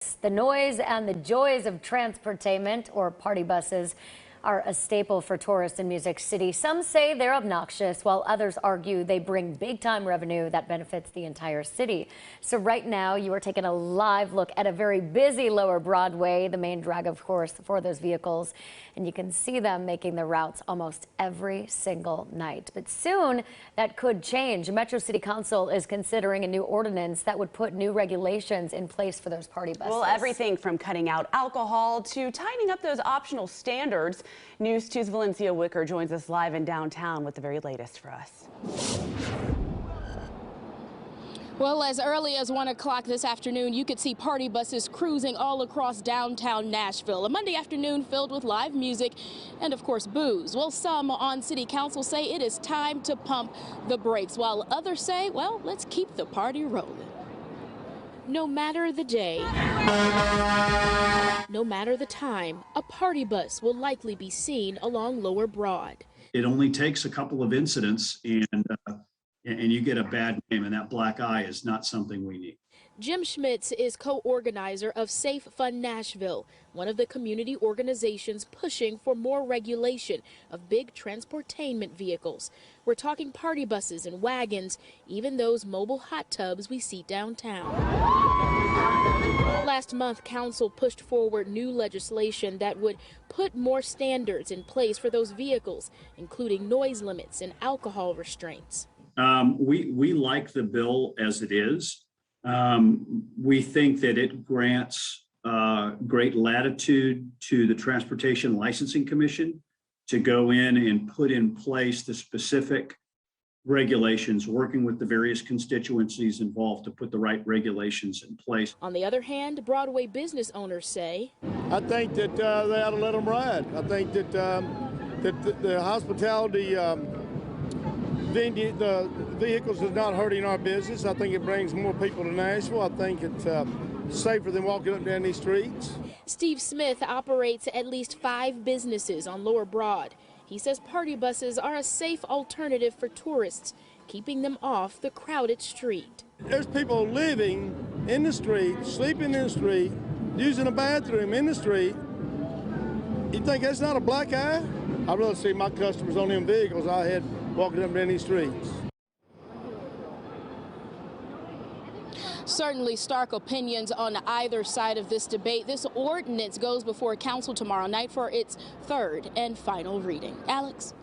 The noise and the joys of transportainment, or party buses, are a staple for tourists in Music City. Some say they're obnoxious, while others argue they bring big-time revenue that benefits the entire city. So right now, you are taking a live look at a very busy Lower Broadway, the main drag, of course, for those vehicles. And you can see them making the routes almost every single night. But soon, that could change. Metro City Council is considering a new ordinance that would put new regulations in place for those party buses. Well, everything from cutting out alcohol to tightening up those optional standards. News 2's Valencia Wicker joins us live in downtown with the very latest for us. Well, as early as 1 o'clock this afternoon, you could see party buses cruising all across downtown Nashville. A Monday afternoon filled with live music and, of course, booze. Well, some on City Council say it is time to pump the brakes, while others say, well, let's keep the party rolling. No matter the day, no matter the time, a party bus will likely be seen along Lower Broad. It only takes a couple of incidents and you get a bad name, and that black eye is not something we need. Jim SCHMITZ is co-organizer of Safe Fun Nashville, one of the community organizations pushing for more regulation of big transportainment vehicles. We're talking party buses and wagons, even those mobile hot tubs we see downtown. Last month, council pushed forward new legislation that would put more standards in place for those vehicles, including noise limits and alcohol restraints. We like the bill as it is. We think that it grants great latitude to the Transportation Licensing Commission to go in and put in place the specific regulations, working with the various constituencies involved to put the right regulations in place. On the other hand, Broadway business owners say, I think that they ought to let them ride. I think that the hospitality the vehicles is not hurting our business. I think it brings more people to Nashville. I think it's safer than walking up and down these streets. Steve Smith operates at least 5 businesses on Lower Broad. He says party buses are a safe alternative for tourists, keeping them off the crowded street. There's people living in the street, sleeping in the street, using a bathroom in the street. You think that's not a black eye? I'd rather see my customers on them vehicles I had walking up and down these streets. Certainly stark opinions on either side of this debate. This ordinance goes before council tomorrow night for its 3rd and final reading. Alex?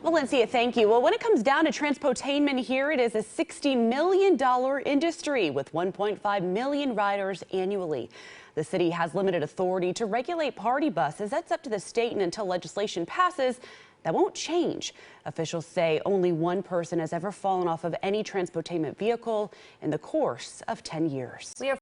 Valencia, thank you. Well, when it comes down to transportainment here, it is a $60 million industry with 1.5 million riders annually. The city has limited authority to regulate party buses. That's up to the state, and until legislation passes, that won't change. Officials say only one person has ever fallen off of any transportainment vehicle in the course of 10 years.